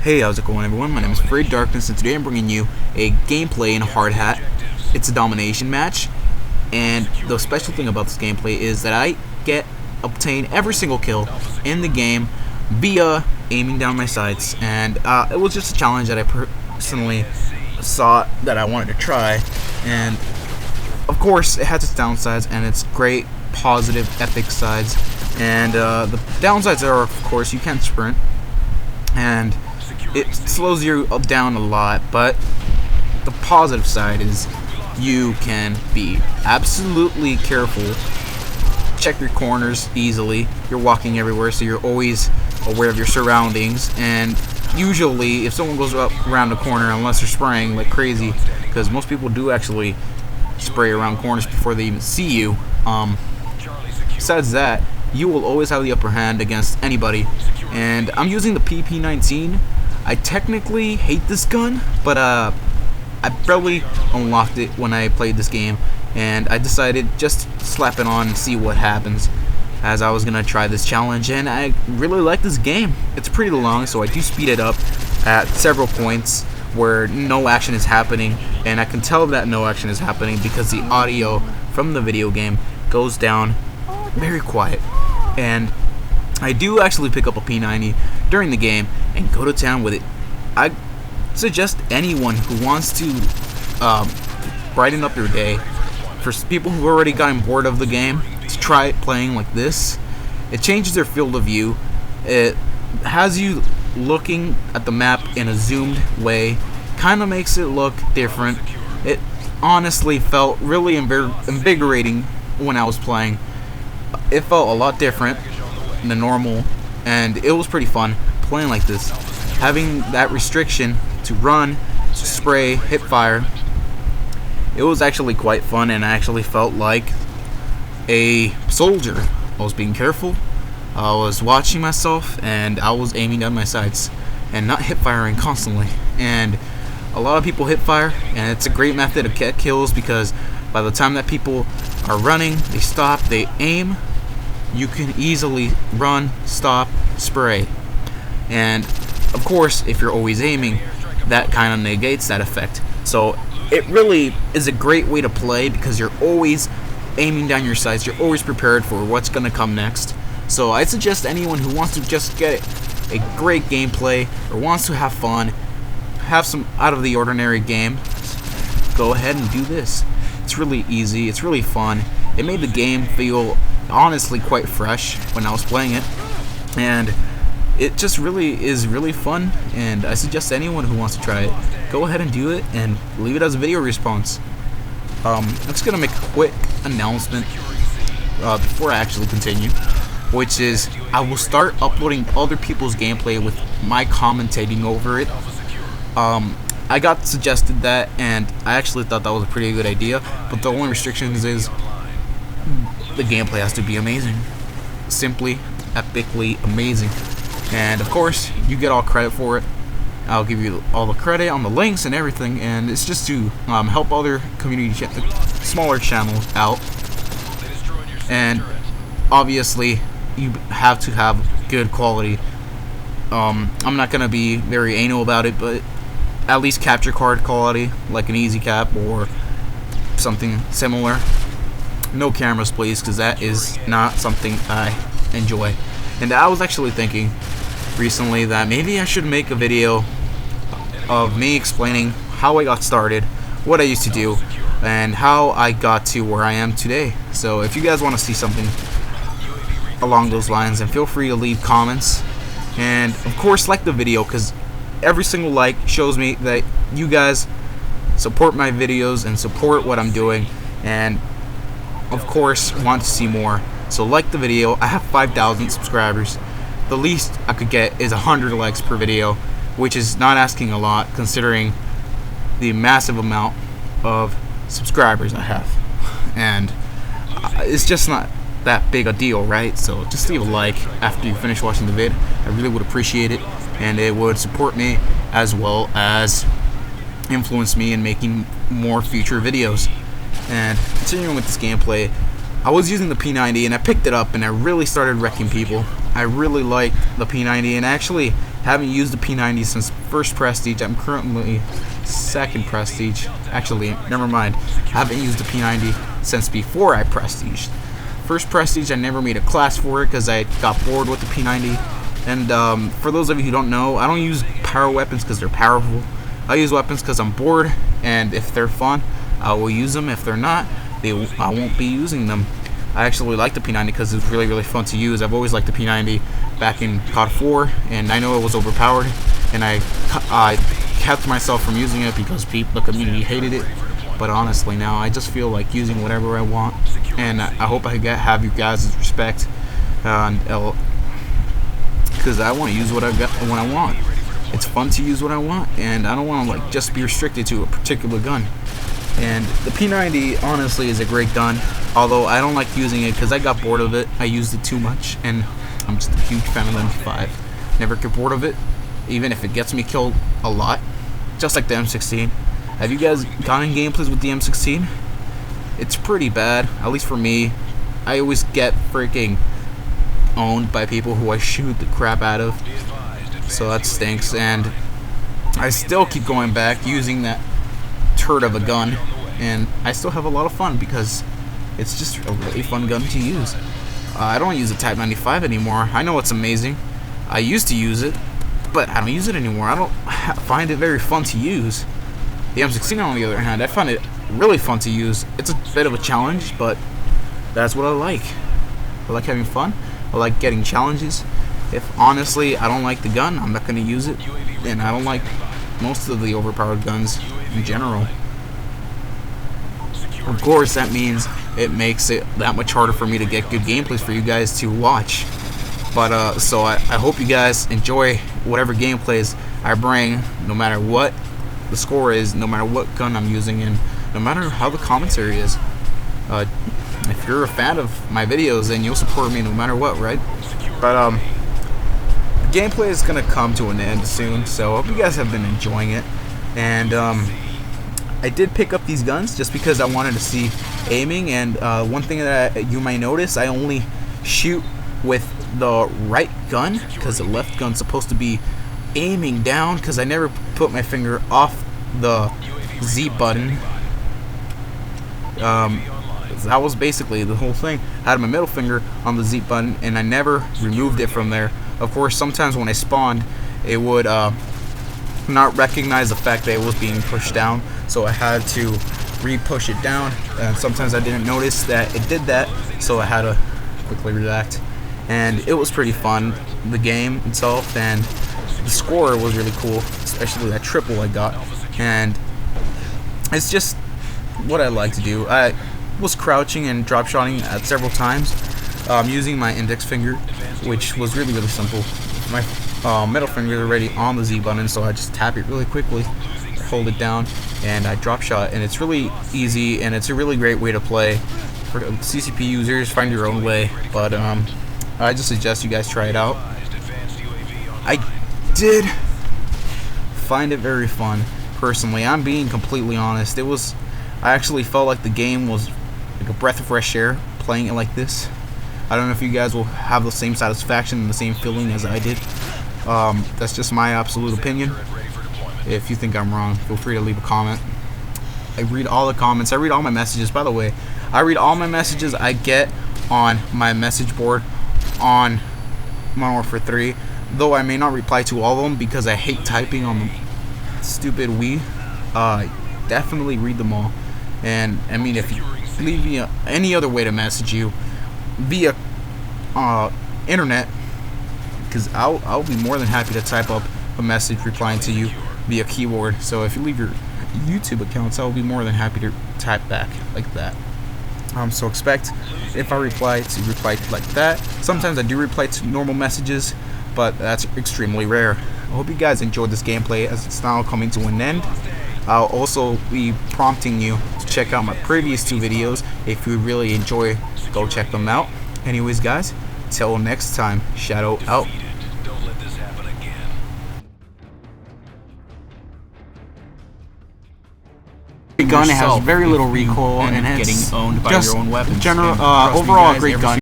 Hey, how's it going everyone? My name is Afraid Darkness and today I'm bringing you a gameplay in Hard Hat. It's a domination match, and the special thing about this gameplay is that I obtain every single kill in the game via aiming down my sights, and it was just a challenge that I personally saw that I wanted to try, and of course it has its downsides and its great positive epic sides, and the downsides are of course you can't sprint and it slows you down a lot, but the positive side is you can be absolutely careful, check your corners easily, you're walking everywhere so you're always aware of your surroundings, and usually if someone goes up around the corner, unless they're spraying like crazy, because most people do actually spray around corners before they even see you, besides that, you will always have the upper hand against anybody. And I'm using the PP-19. I technically hate this gun, but I probably unlocked it when I played this game, and I decided just slap it on and see what happens, as I was gonna try this challenge, and I really like this game. It's pretty long, so I do speed it up at several points where no action is happening, and I can tell that no action is happening because the audio from the video game goes down very quiet. And I do actually pick up a P90 during the game and go to town with it. I suggest anyone who wants to brighten up their day, for people who've already gotten bored of the game, to try playing like this. It changes their field of view. It has you looking at the map in a zoomed way, kind of makes it look different. It honestly felt really invigorating when I was playing. It felt a lot different than normal, and it was pretty fun playing like this. Having that restriction to run, to spray, hip fire, it was actually quite fun, and I actually felt like a soldier. I was being careful, I was watching myself, and I was aiming down my sights and not hip firing constantly. And a lot of people hip fire, and it's a great method of get kills because by the time that people are running, they stop, they aim, you can easily run, stop, spray. And of course, if you're always aiming, that kind of negates that effect. So it really is a great way to play because you're always aiming down your sights, you're always prepared for what's going to come next. So I suggest anyone who wants to just get a great gameplay or wants to have fun, have some out of the ordinary game, go ahead and do this. It's really easy, it's really fun. It made the game feel honestly quite fresh when I was playing it, and it just really is really fun, and I suggest anyone who wants to try it, go ahead and do it and leave it as a video response. I'm just gonna make a quick announcement before I actually continue, which is I will start uploading other people's gameplay with my commentating over it. I got suggested that, and I actually thought that was a pretty good idea, but the only restrictions is the gameplay has to be amazing. Simply, epically amazing. And of course, you get all credit for it. I'll give you all the credit on the links and everything, and it's just to help other smaller channels out. And obviously, you have to have good quality. I'm not gonna be very anal about it, but at least capture card quality, like an easy cap or something similar. No cameras please, because that is not something I enjoy. And I was actually thinking recently that maybe I should make a video of me explaining how I got started, what I used to do, and how I got to where I am today. So if you guys want to see something along those lines, then feel free to leave comments, and of course like the video, because every single like shows me that you guys support my videos and support what I'm doing, and of course want to see more. So like the video. I have 5,000 subscribers. The least I could get is 100 likes per video, which is not asking a lot considering the massive amount of subscribers I have, and it's just not that big a deal, right? So just leave a like after you finish watching the vid. I really would appreciate it, and it would support me as well as influence me in making more future videos. And continuing with this gameplay, I was using the P90 and I picked it up and I really started wrecking people. I really liked the P90, and actually Haven't used the P90 since first prestige. I'm currently second prestige. Actually, never mind. Haven't used the P90 since before I prestiged. First prestige, I never made a class for it because I got bored with the P90. And for those of you who don't know, I don't use power weapons because they're powerful. I use weapons because I'm bored, and if they're fun, I will use them. If they're not, I won't be using them. I actually like the P90 because it's really, really fun to use. I've always liked the P90 back in COD 4, and I know it was overpowered, and I kept myself from using it because the community hated it. But honestly, now I just feel like using whatever I want, and I hope I have you guys' respect, because I want to use what I want. It's fun to use what I want, and I don't want to like just be restricted to a particular gun. And the P90 honestly is a great gun, although I don't like using it because I got bored of it. I used it too much, and I'm just a huge fan of the M5. Never get bored of it, even if it gets me killed a lot, just like the M16. Have you guys gotten gameplays with the M16? It's pretty bad, at least for me. I always get freaking owned by people who I shoot the crap out of, so that stinks. And I still keep going back using that turd of a gun, and I still have a lot of fun because it's just a really fun gun to use. I don't use the Type 95 anymore. I know it's amazing. I used to use it, but I don't use it anymore. I don't find it very fun to use. The M16, on the other hand, I find it really fun to use. It's a bit of a challenge, but that's what I like. I like having fun. I like getting challenges. If honestly I don't like the gun, I'm not going to use it, and I don't like most of the overpowered guns in general. Of course, that means it makes it that much harder for me to get good gameplays for you guys to watch. But so I hope you guys enjoy whatever gameplays I bring, no matter what the score is, no matter what gun I'm using, and no matter how the commentary is. If you're a fan of my videos, then you'll support me no matter what, right? But the gameplay is gonna come to an end soon, so I hope you guys have been enjoying it. And I did pick up these guns just because I wanted to see aiming, and one thing that you might notice, I only shoot with the right gun because the left gun's supposed to be aiming down, because I never put my finger off the Z button. That was basically the whole thing. I had my middle finger on the Z button, and I never removed it from there. Of course, sometimes when I spawned, it would not recognize the fact that it was being pushed down, so I had to re-push it down, and sometimes I didn't notice that it did that, so I had to quickly react. And it was pretty fun, the game itself, and the score was really cool, especially that triple I got. And it's just what I like to do. I was crouching and drop shotting at several times, using my index finger, which was really, really simple. My middle finger is already on the Z button, so I just tap it really quickly, hold it down, and I drop shot. And it's really easy, and it's a really great way to play. For CCP users, find your own way, but I just suggest you guys try it out. I did find it very fun, personally. I'm being completely honest. I actually felt like the game was like a breath of fresh air playing it like this. I don't know if you guys will have the same satisfaction and the same feeling as I did. That's just my absolute opinion. If you think I'm wrong, feel free to leave a comment. I read all the comments. I read all my messages. By the way, I read all my messages I get on my message board on Modern Warfare 3, though I may not reply to all of them because I hate typing on the stupid Wii. Definitely read them all. And I mean, if you leave me any other way to message you via internet, because I'll be more than happy to type up a message replying to you via keyboard. So if you leave your YouTube accounts, I'll be more than happy to type back like that. So expect, if I reply like that. Sometimes I do reply to normal messages, but that's extremely rare. I hope you guys enjoyed this gameplay, as it's now coming to an end. I'll also be prompting you to check out my previous two videos. If you really enjoy, go check them out. Anyways, guys, till next time, Shadow out. Gun, it has very little recoil, and getting owned by your own weapons. Overall, a great gun.